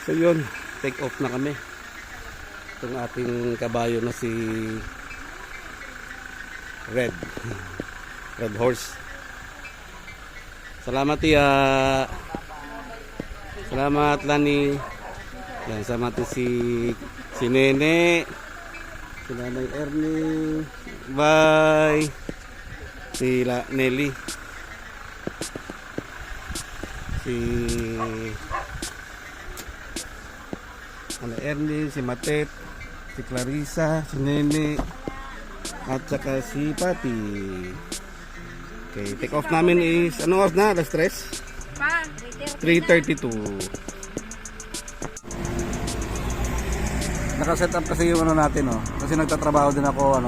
So yun, take off na kami. Itong ating kabayo na si Red Horse. Salamat Tia. Salamat Lani. Yan, sama natin si Nene, si Nanay Ernie, bye, si Nelly, si Nanay Ernie, si Matet, si Clarissa, si Nene, at saka si Pati. Okay, take off namin is, anong oras na? Alas 3? 3:32. Naka-set up kasi yung ano natin, oh. Kasi nagtatrabaho din ako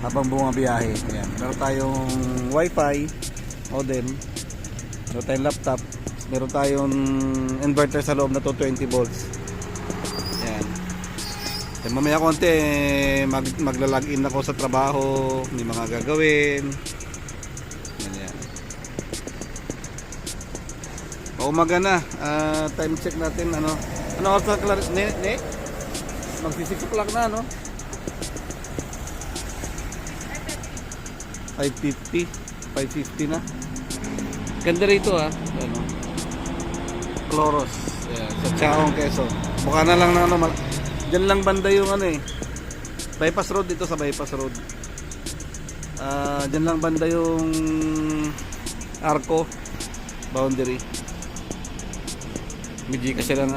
habang bumabiyahe. Ayan. Meron tayong wifi modem, meron tayong laptop, meron tayong inverter sa loob na 220 volts. Ayan. Then mamaya konti magla-login ako sa trabaho, may mga gagawin. Ayan. Umaga na, time check natin ano oras na ne? Magsisix o'clock na, no? 5:50 na. Ganda rito, Cloros. Ayan, sa Chaong, Quezon. Mukha na lang na dyan lang banda yung bypass road dito sa bypass road. Dyan lang banda yung Arco boundary. Medyo kasi lang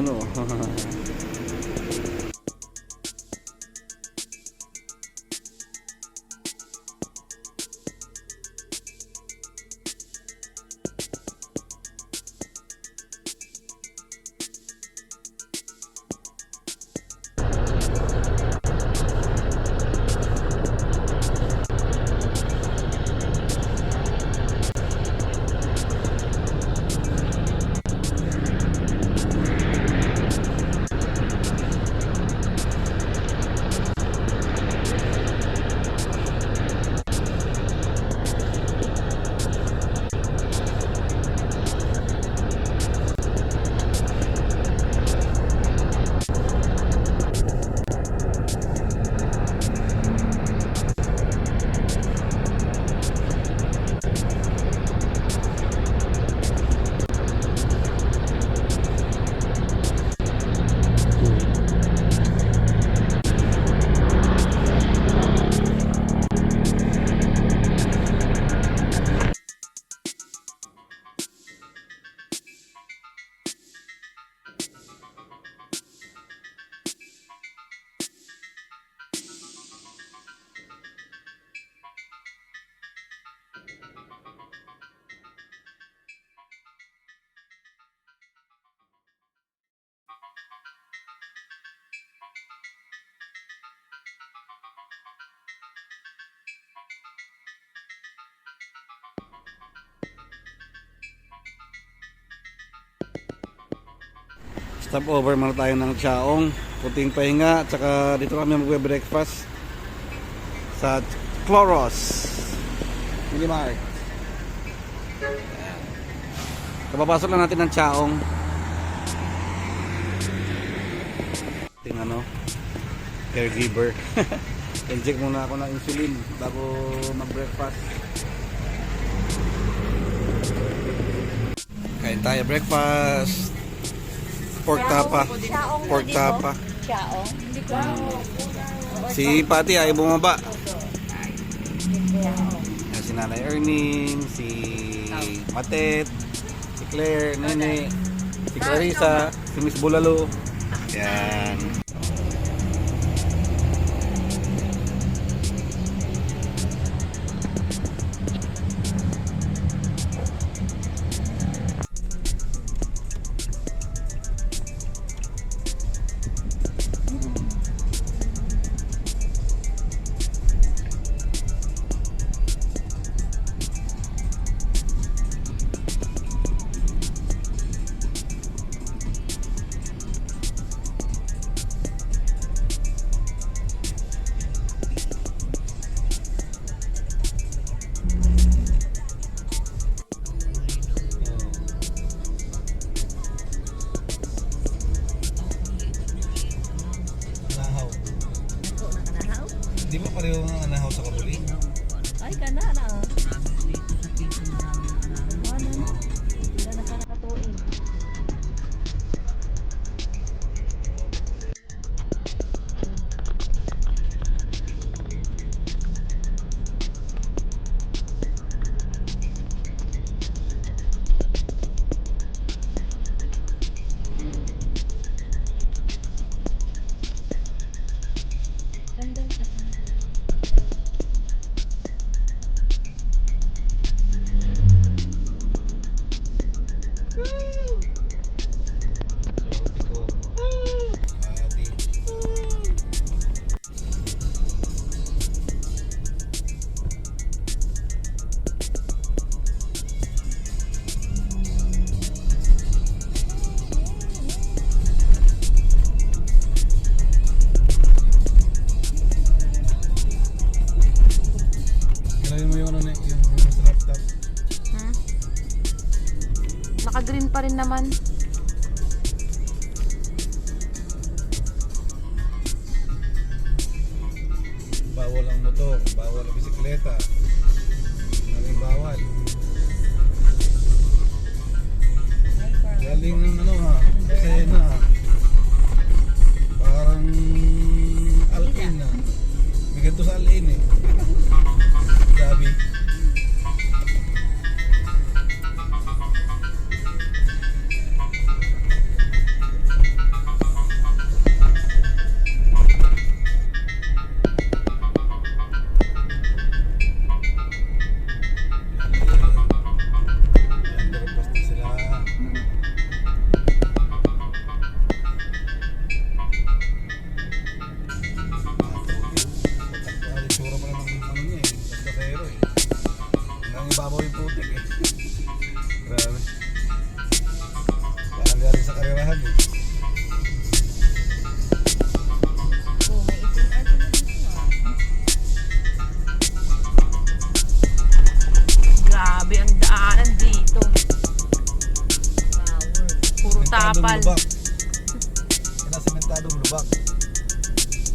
stop over muna tayo ng Chaong, puting pahinga, at saka dito kami magbe-breakfast sa Cloros Mini Mart. Kapapasok lang natin ng Chaong. Ting caregiver. Inject muna ako ng insulin bago mag-breakfast. Kain tayo breakfast. Pork tapa. Si Pati ay bumaba. Si Nanay Erning, si Matet, si Claire, Nene, si Clarissa, si Miss Bulalo. Yan. ba pareho nga anahaw sa kabuli? Ay, kana na. Ano na? Sila na ka nakatuin. Sandal ka, sandal. So, ito. Ati. Ilagay mo yung ano na yung sa laptop. Naka-green pa rin naman. Bawal ang motor, bawal ang bisikleta. Naging bawal. Galing ng ano ha, Lucena ha. Parang Alin na. Bigyan to sa Alin eh. Sabi. Ibabaw yung putik eh. Grabe. Parang galing sa karerahan eh. Oh, may itim atin na dito ah. Grabe ang daanan dito. Power. Puro tapal. Kaya sementadong lubak.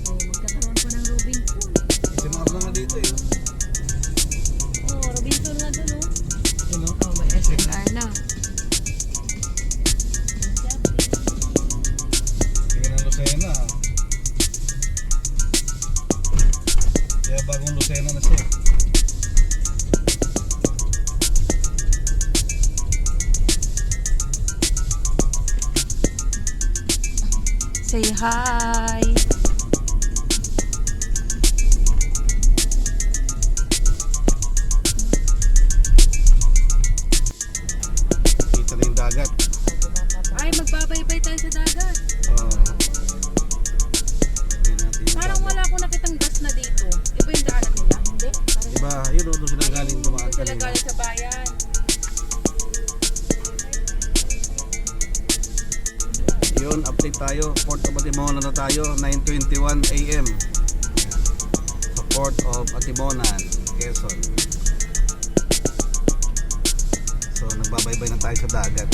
Oh, magkakaroon ko ng Robinson. Isimangas na nga dito eh. Oh, Robinson nga dun oh. Yun o. Oh, may SNR na. Tingnan ng Lucena. Kaya bagong Lucena na siya. Say hi. Kita na yung dagat. Ay, magbabaybay tayo sa dagat. Oo. Tingnan natin yung Parang dagat. wala akong nakitang gas na dito. Iba yung daanan nila, hindi? Parang Diba, yun o, doon sila galing dumaan sila kanina. galing sa bayan. Yun, update tayo. Port of Atimonan na tayo, 9:21 AM. Sa Port of Atimonan, Quezon. So, nagbabaybay na tayo sa dagat.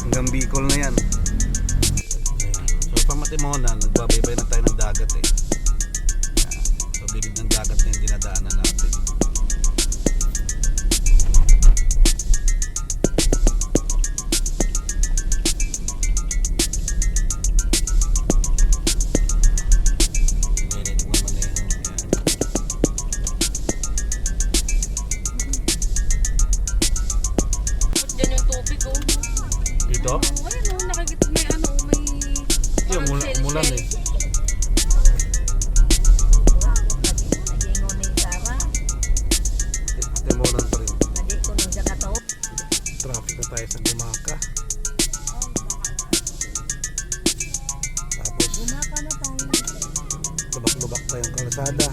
Hanggang Bicol na yan. Ayan. So, from Atimonan, nagbabaybay na tayo ng dagat eh. Ayan. So, bilib ng dagat na yung dinadaanan natin. Diyan yung tubig oh. Dito? Oh, ayun oh, nakikita may ano, may Yung parang mulan shell-shell. eh. Atimonan pa rin. Traffic na tayo sa Gumaka. Tapos, lubak-lubak tayong kalsada.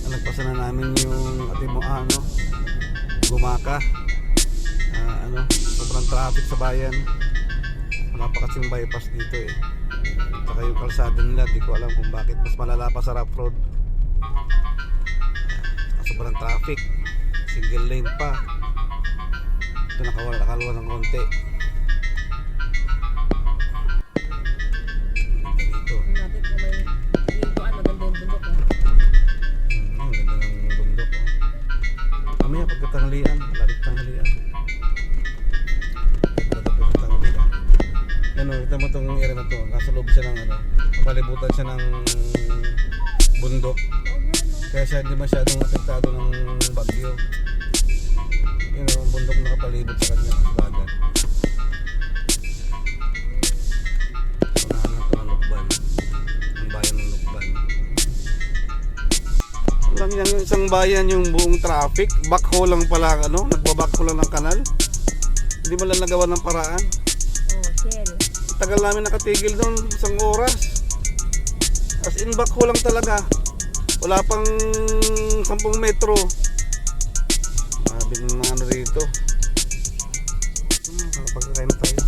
Nalagpasan na namin yung Gumaka. Sobrang traffic sa bayan. Wala pa kasing bypass dito eh. Saka yung kalsada nila, di ko alam kung bakit mas malala pa sa rough road. Sobrang traffic, single lane pa. Ito nakaluwa ng konti. katanghalian, malapit tanghalian. Malapit tanghalian. Yan o, kita mo itong area na to. Nasa loob siya ng ano, kapalibutan siya ng bundok. Kaya siya hindi masyadong apektado ng bagyo. Yun o, bundok na kapalibot sa kanya sa dagat. Unahan na ito ng Lukban. Ang bayan ng Lukban. Lang yung isang bayan yung buong traffic. Backhoe lang pala, ano? Nagbabackhoe lang ng kanal. Hindi mo lang nagawa ng paraan. Oh, shell. Tagal namin nakatigil doon, isang oras. As in backhoe lang talaga. Wala pang 10 metro. Sabi ng mga ano rito. Pagkakain na tayo.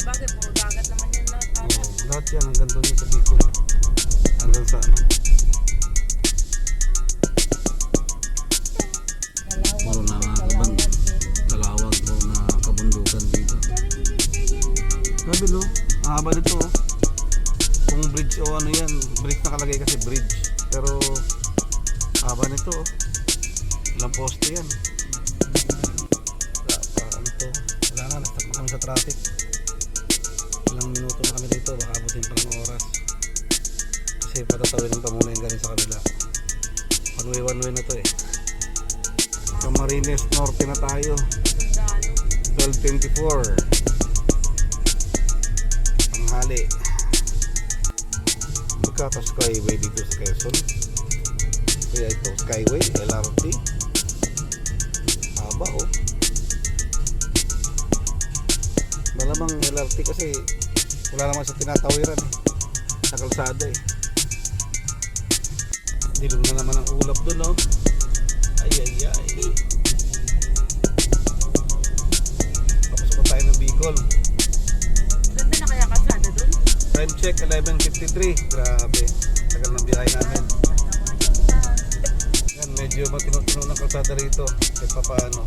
Sabagay, puro dagat naman yan lahat. Oh, lahat yan hanggang doon yung sa Bicol. Hanggang sa ano. Puro na kalawag o na kabundukan dito. Sabi no, ang haba nito oh. Kung bridge o ano yan, bridge nakalagay kasi bridge. Pero haba nito oh. Ilang poste yan. Ano to? Wala na, nagtakbo kami sa traffic. Ilang minuto na kami dito, baka abutin pa ng oras. Kasi patatawin pa muna yung galing sa kabila. One way na to eh. Camarines Norte na tayo. 12:24 tanghali. Magkaka Skyway dito sa Quezon. Kaya ito Skyway, LRT. Haba oh. Malamang LRT kasi wala naman sa tinatawiran eh. Sa kalsada eh. Dilong na naman ang ulap dun oh. Ay. Papasok pa tayo ng Bicol. Ganda na kaya kasada dun? Time check 11:53. Grabe. Tagal ng biyahe namin. Yan, medyo matino-tino ng kalsada rito. Kahit pa paano.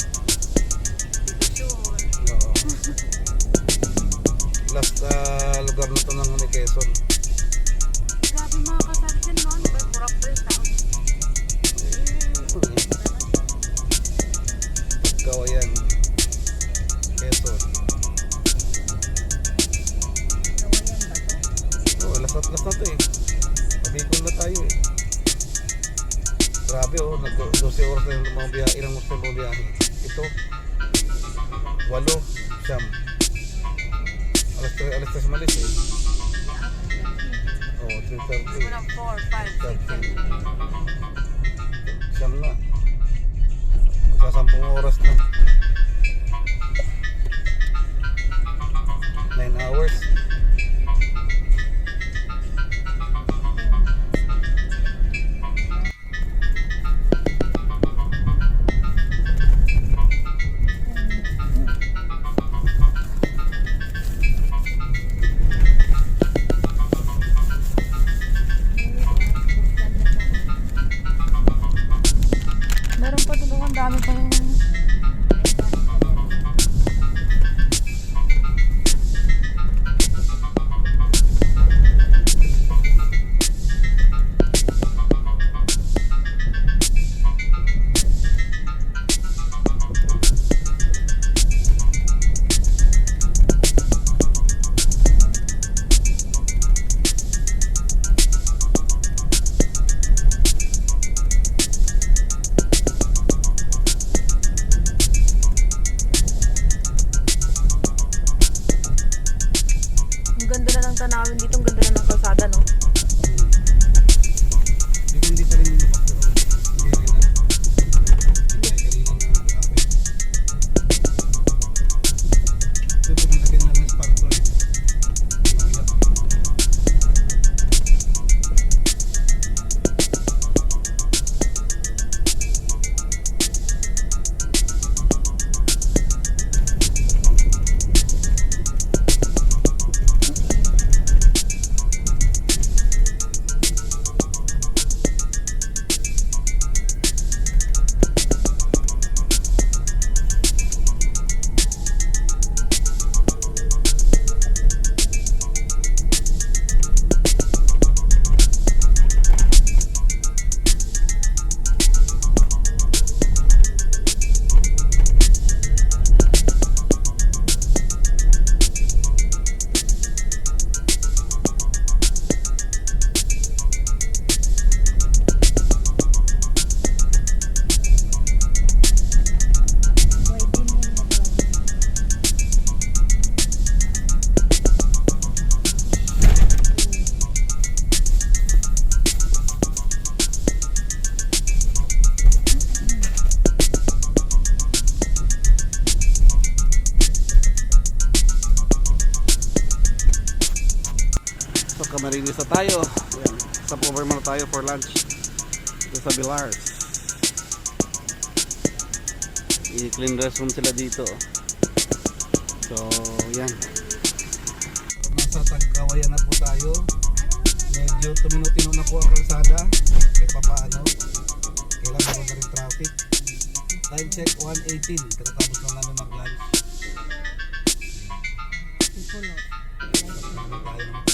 Oo. Last lugar na to ng Quezon. Grabe mga kasada dyan, no? Di ba? Murap pa yung tao. Kawayan, Quezon. Oh, last na to eh. Pabikol na tayo eh. Grabe oh, 12 oras na yung mga biyahe. Ilang oras na yung mga biyahe. Ito 8, siyam. Alas 3 malis eh. Oh, 3:30. Walang 4, 5, 6, 7. Siyam na. Sa 10 oras na. 9 hours. Meron pa doon, ang dami pa yung... Camarines na tayo. Ayan. Stop over muna tayo for lunch. Dito sa Vilars. I-clean restroom sila dito. So, yan. Nasa Tagkawayan na po tayo. Medyo tuminutino na po ang kalsada. Kahit pa paano. Kailan ako na rin traffic. Time check 1:18. Katatapos lang namin mag-lunch. Ipulot. Tayo ng matagal ito.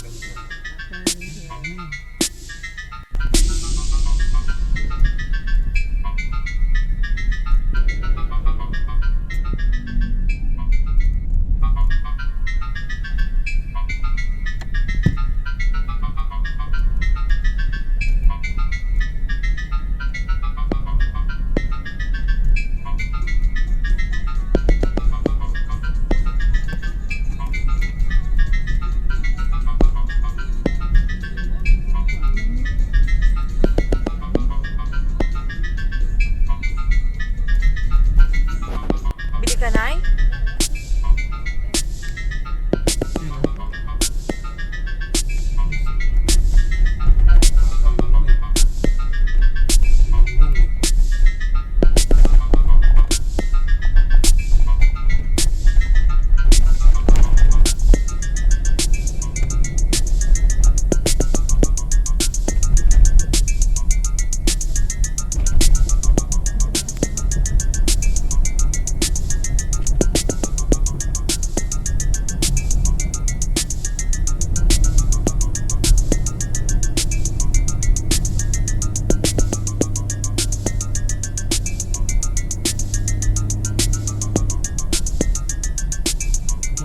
Bili ka, Nay?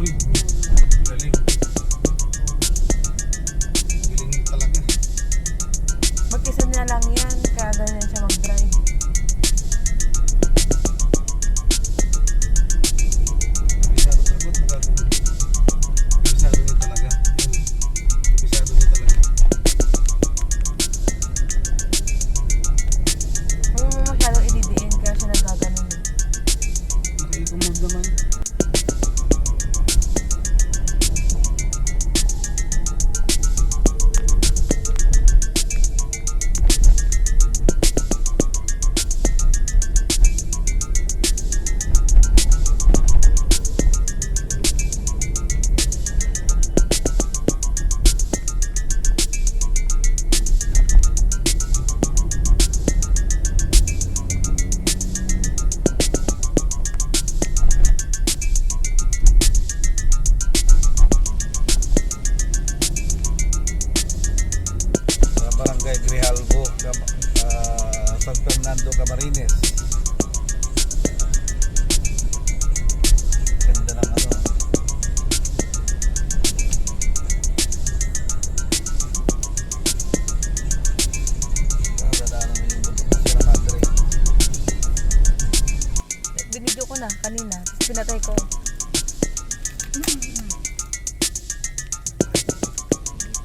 Uy, galing. Galing talaga. Mag-isa na lang yan. Kaya ganyan siya mag-drive. Kabisado tragot, magagawa. Kabisado niya talaga. Kabisado niya talaga. Huwag mo masyadong ididiin kaya siya nagaganon. Naka-i-commode naman. Sa Barangay Grijalvo, San Fernando, Camarines. Ganda ng ano. Dadaanan mo yung bundok ng Sierra Madre. Binidyo ko na kanina. Tapos pinatay ko.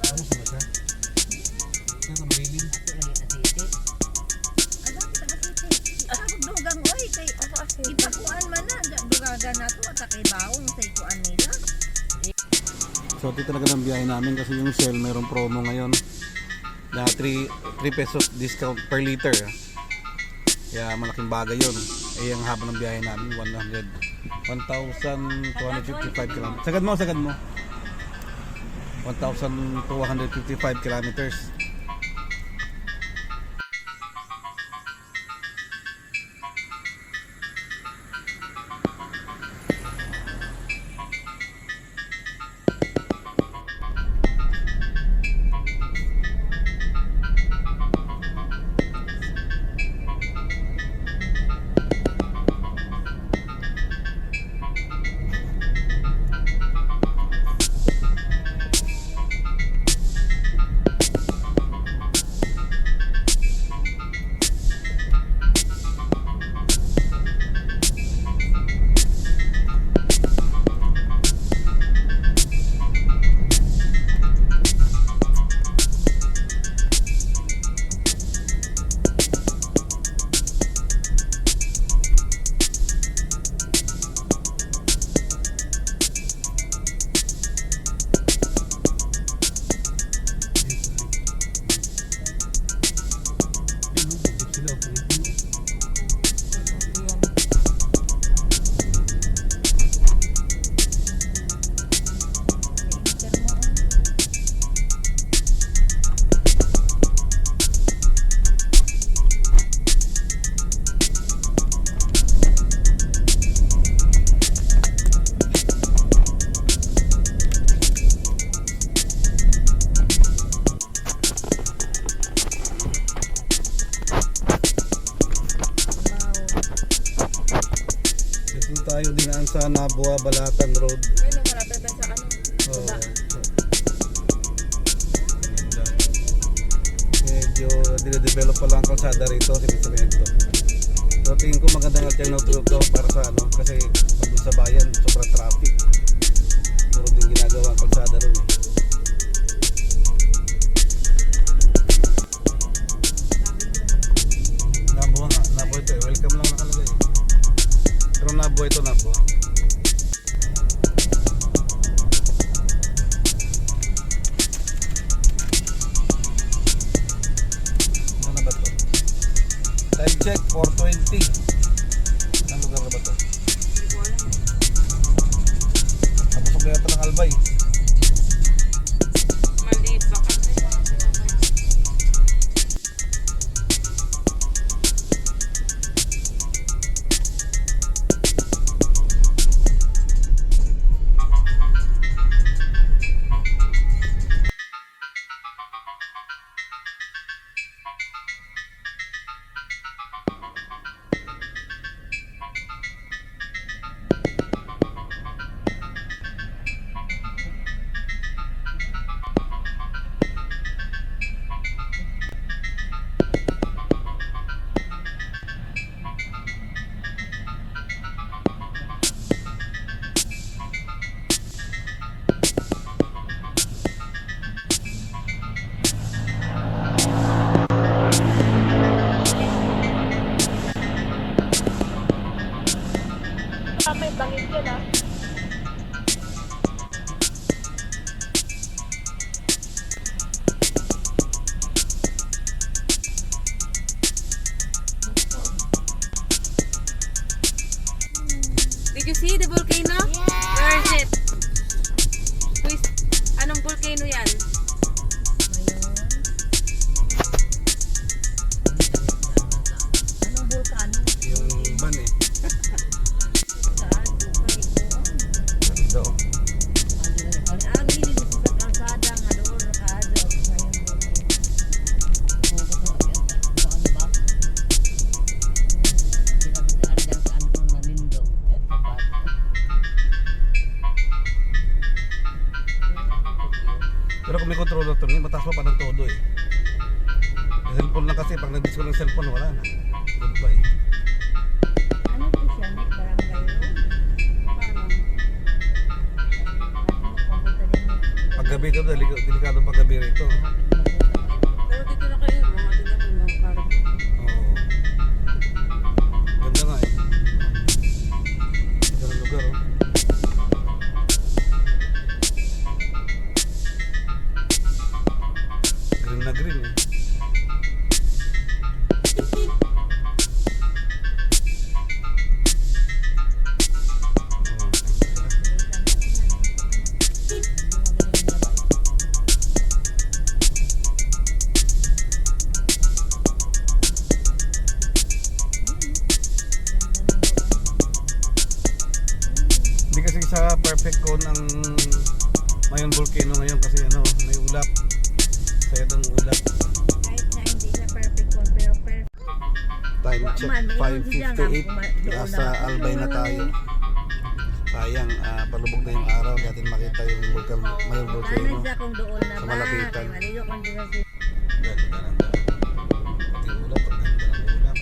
Ano sa siya? Ano sa Marilyn? Dugang oy kay ipakuan man na dugaga na to at kay baon sa ikuan nila. So ito talaga ng biyahe namin kasi yung Shell mayroong promo ngayon na 3 pesos discount per liter. Kaya malaking bagay yun. Eh ang haba ng biyahe namin 1,255 km. Sagad mo. 1,255 kilometers. tayo dinaan sa Nabua, Balatan Road. Ayun, malapit na sa ano. Oo. Wala. Medyo dinedevelop pa lang ang kalsada rito, sinisemento. So tingin ko magandang alternative to para sa ano, kasi pag dun sa bayan, sobrang traffic. Puro din ginagawa ang kalsada ron eh. Nabua nga, Nabua ito eh. Welcome lang nakalagay. Pero Nabua ito, Nabua. Ano ba to? Time check, 4:20. Anong lugar na ba to? Tapos na yata ng Albay. Maliit pa kasi. May bangin dyan ah. Did you see the volcano? Where is it? Anong volcano yan? Anong vulkano? Yung ban eh. Saan? Ito. Ang gilid sa kalsada nga doon nakaado ngayon Pero kung may controller to, mataas pa ng todo eh. Yung cellphone lang kasi, pag nag-disco ng cellphone, wala na. Goodbye. ano to siya Nick? Barangay road? Parang. Ano pupunta din mo? Paggabi ito, delikado paggabi rito. Pero dito na kayo, mga tindahan, mga karang. Oo. Ganda nga eh. Ganda ng lugar oh. Green na green eh. Hindi kasi sa perfect cone ang Mayon Volcano ngayon kasi ano, may ulap. Sayad ang ulap. Kahit na hindi siya perfect one, pero perfect. Time check, Man, mayroon siya nga, 5:58. Nasa Albay na tayo. Sayang, palubog na yung araw. Hindi natin makita yung Mayon Volcano. Sana siya kung doon na Sa ba? malapitan. Kaya maliyo kung doon sa Ganda ng daan. Pati ulap, ang ganda ng ulap.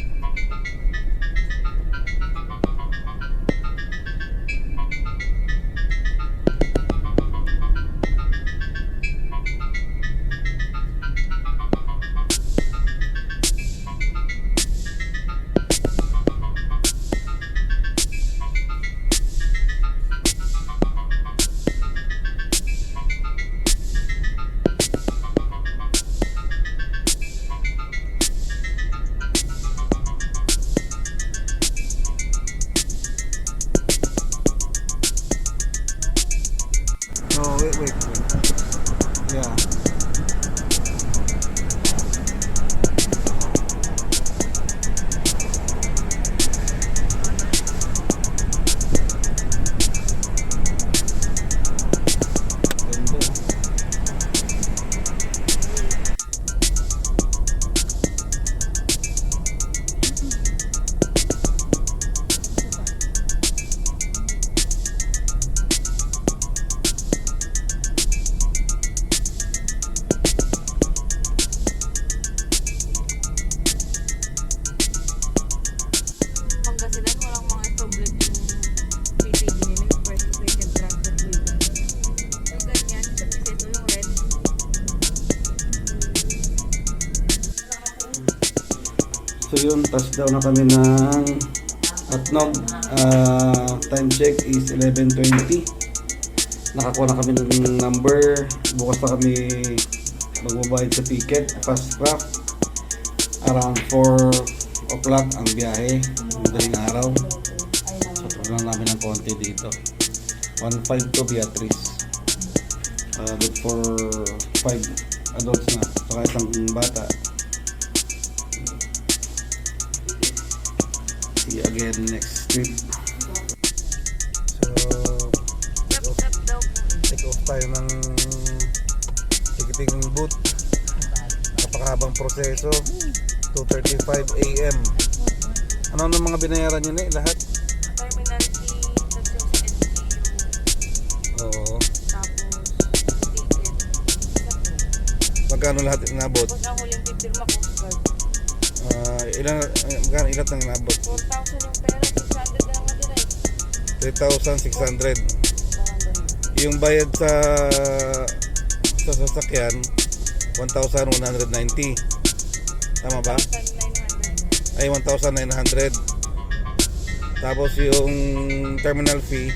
So yun, touchdown na kami ng Atnog. Time check is 11:20. Nakakuha na kami ng number. Bukas na kami magbabayad sa ticket, fast craft. Around 4 o'clock ang biyahe, madaling araw. So program namin ng konti dito. 1.5 to Beatrice. Good for 5 adults na, saka isang bata. See you again next trip. So take off tayo ng ticketing booth. Napakahabang proseso. 2:35 AM. Ano ang mga binayaran nyo na lahat? Terminal fee, tapos yung sa LGU, Oo. tapos ticket. Magkano lahat inabot? Tapos ang huling pipirma Coast Guard. Magkano ilat ang inabot? 4,000 yung pera, 600 na lang natira eh. 3,600. Parang ganun. Yung bayad sa sasakyan 1,190. Tama ba? 1,900. Ay 1,900. Tapos yung terminal fee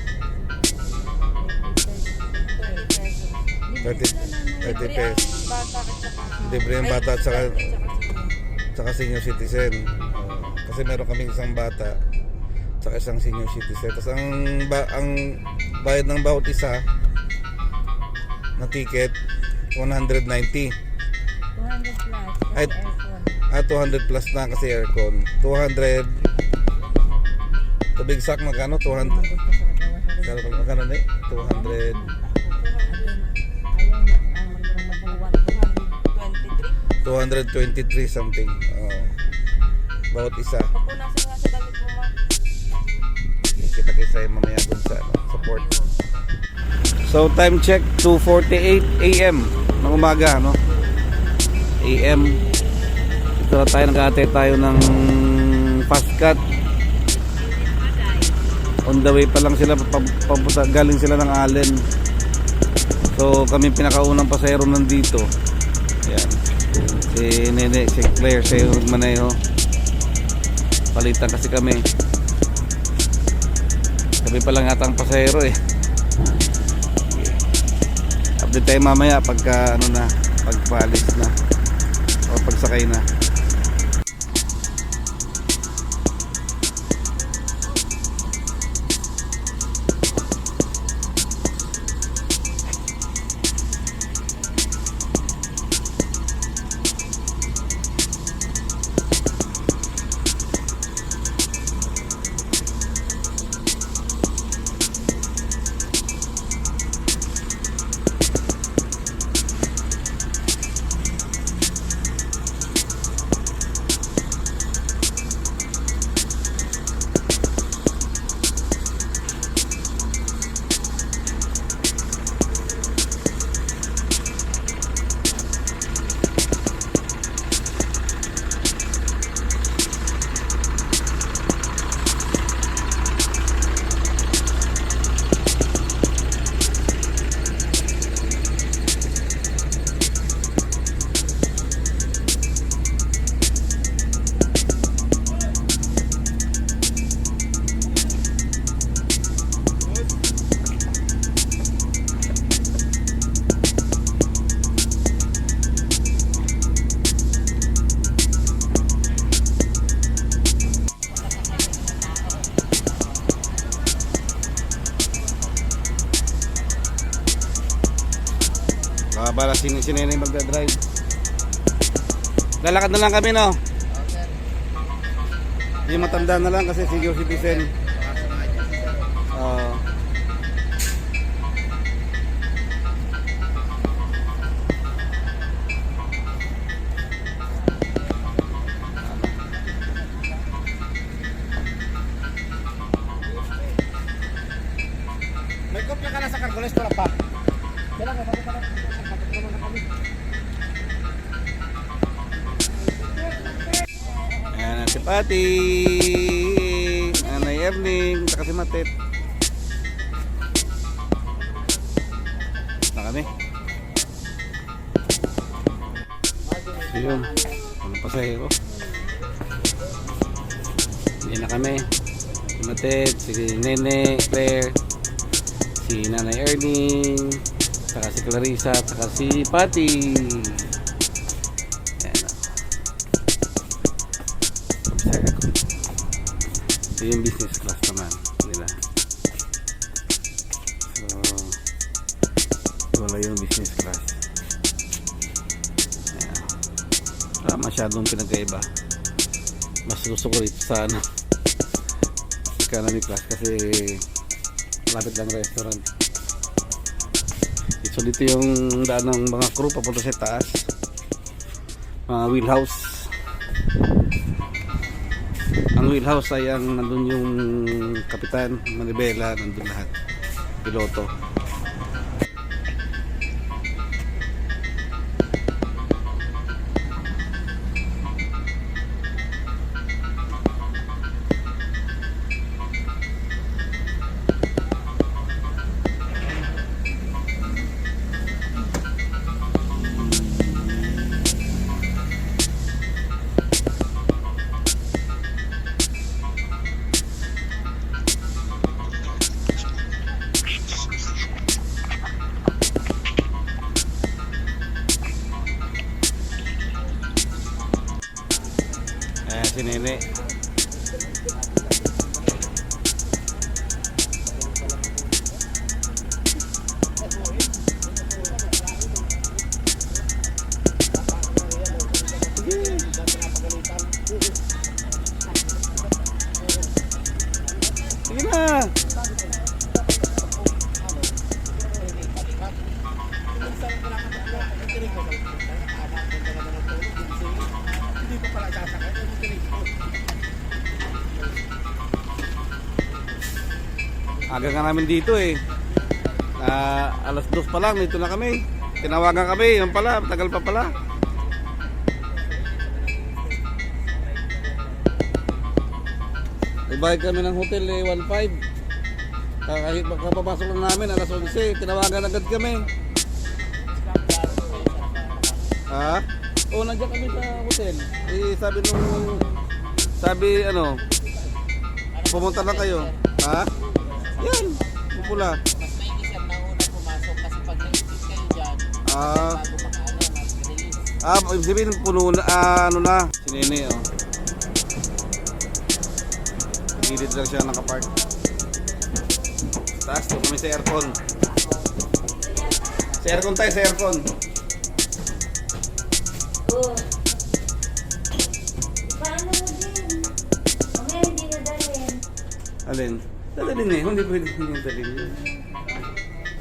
30 pesos. Bata at saka Libre yung bata at saka saka senior citizen. Kasi meron kaming isang bata saka isang senior citizen. Tapos ang bayad ng bawat isa na ticket 190. 200 plus. Ay, Aircon. 200 plus na kasi aircon. 200 to big sack magkano? 200. Magkano na eh? 200. Ayun na. Ang magbuwan. 23. 223 something. Bawat isa. Papunasan nga sa damit mo, ma. Kita kayo sa'yo mamaya dun sa support. So time check 2:48 AM ng umaga, no? AM. Ito na tayo, nag-aatay tayo ng fast cut. On the way pa lang sila, galing sila ng Allen. So kami pinakaunang pasahero nandito. Ayan. Si Nene, si Claire, siya yung magmaneho. Palitan kasi kami. Kami pa lang atang pasahero eh. Update tayo mamaya pagka ano na, pagpalis na o pagsakay na. Bala si Nene magdadrive. Lalakad na lang kami, no? Yung matanda na lang kasi senior citizen. May kopya ka na sa Cargoles para pa. Kailangan ka pa. Ayan si Pati, Nanay Erling, saka si Matet. Na kami. So yun, ano pasahero? Yan na kami. Si Matet, si Nene, Claire, si Nanay Erning, saka si Clarissa, saka si Patty. Yan na. Ito yung business class naman nila. So, wala yung business class. Ayan. Masyadong pinagkaiba. Mas gusto ko rito sa ano, economy class kasi malapit lang restaurant. So dito yung daan ng mga crew papunta sa taas, mga wheelhouse. Ang wheelhouse ay ang nandun yung kapitan, manibela, nandun lahat, piloto. Si Nene. Sige na. Aga nga namin dito eh. Alas 2 pa lang, dito na kami. Tinawagan kami, yun pala, tagal pa pala. Ibayad kami ng hotel eh, 1.5. Kahit kapapasok lang namin, alas 11, tinawagan agad kami. Ha? Oo, nandiyan kami sa hotel. Eh, sabi ano, pumunta na kayo. Ha? Yan, pula. Mas mainis yan na una pumasok kasi pag naisip kayo dyan, Ah, bago makaano, mas release. ibig sabihin puno na, ano na, si Nene, oh. Gilid lang siya nakapark. Sa taas, doon kami sa aircon. Sa aircon tayo, sa aircon. Oo. Paano mo din? Mamaya hindi na dalhin. Alin? Dadalhin eh, hindi pwede yung dalhin yun.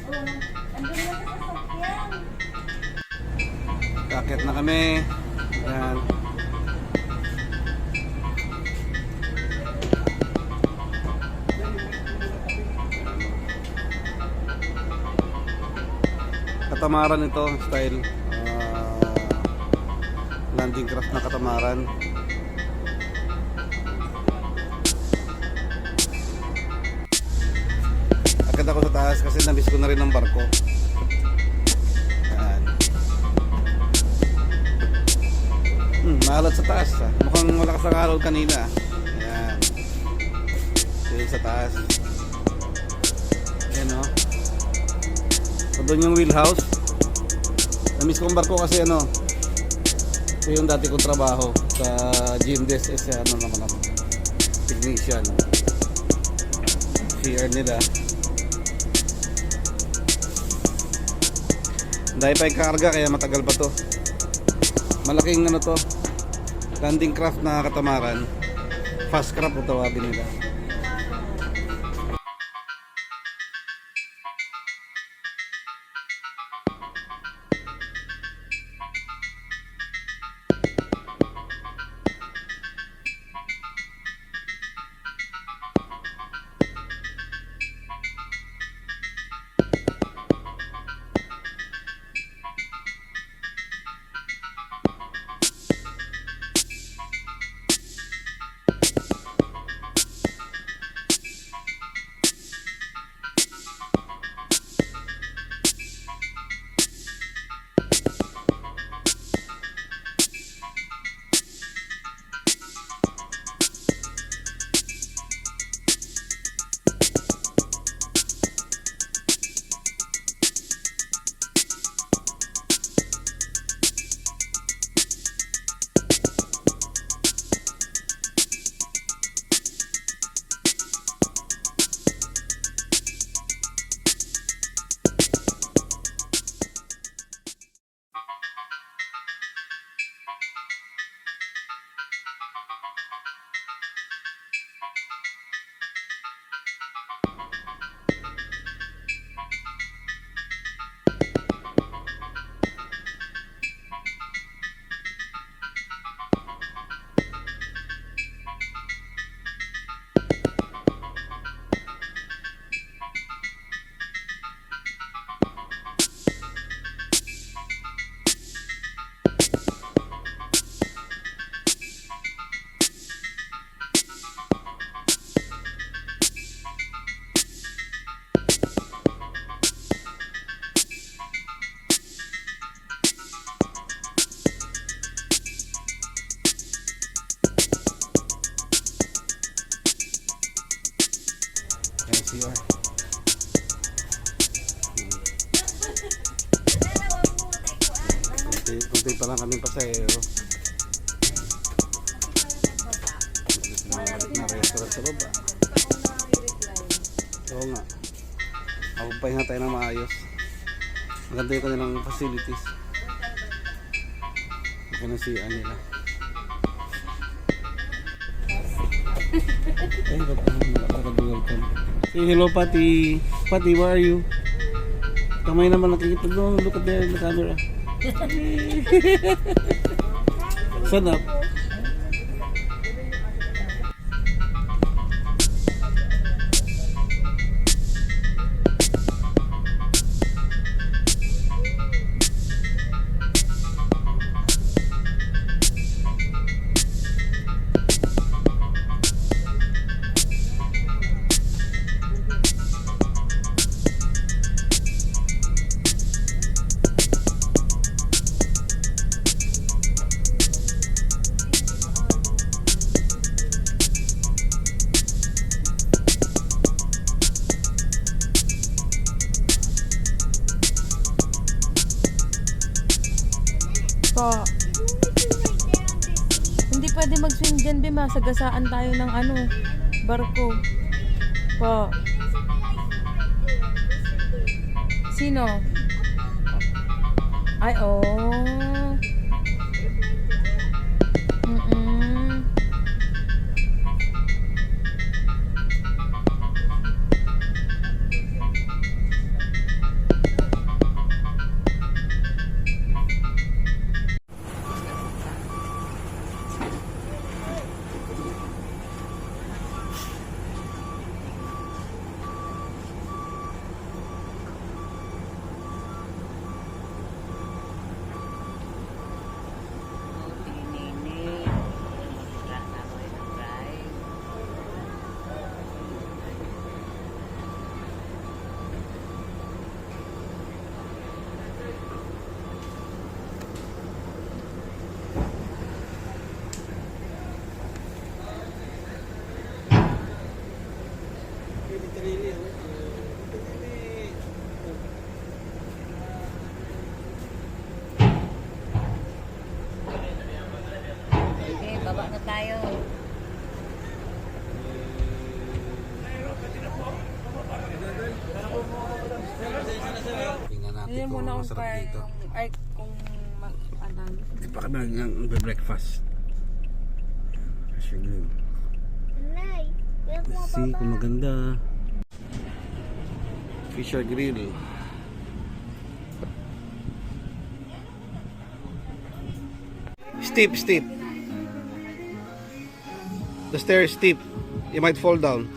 Oo. Andun na sa sasakyan. Kakit na kami. Ayan. Katamaran ito, style. Landing craft na katamaran. Akad ako sa taas kasi namiss ko na rin ang barko. Ayan. Maalat sa taas. Mukhang malakas ang araw kanina. Ayan. Dito sa taas. Ayan o. So, doon yung wheelhouse. Namiss ko ang barko kasi ano, ito yung dati kong trabaho sa GMDS ano naman ako, technician. CR nila. Dahil pa yung karga kaya matagal pa to. Malaking ano to, landing craft na katamaran. Fast craft o tawagin nila. NCR. Kunti pa lang kami pasahero. Na restaurant sa baba. Oo nga. Papahinga tayo ng maayos. Maganda yung kanilang facilities. Makinasian nila. Ay, welcome. Say hello, Patty. Patty, where are you? Kamay naman nakikita doon. Look at there in the camera. Stand up. Po. Hindi pwede mag-swim dyan, Be. Masagasaan tayo ng barko. Po. Sino? Ay, oh. Mm-mm. Okay, baba na tayo. Tingnan natin Hindi kung mo na kung masarap kaya dito. kung mag-adan. Hindi pa kami nag-breakfast. Sige. See kung maganda. Fisher Grill. Steep. The stair is steep. You might fall down.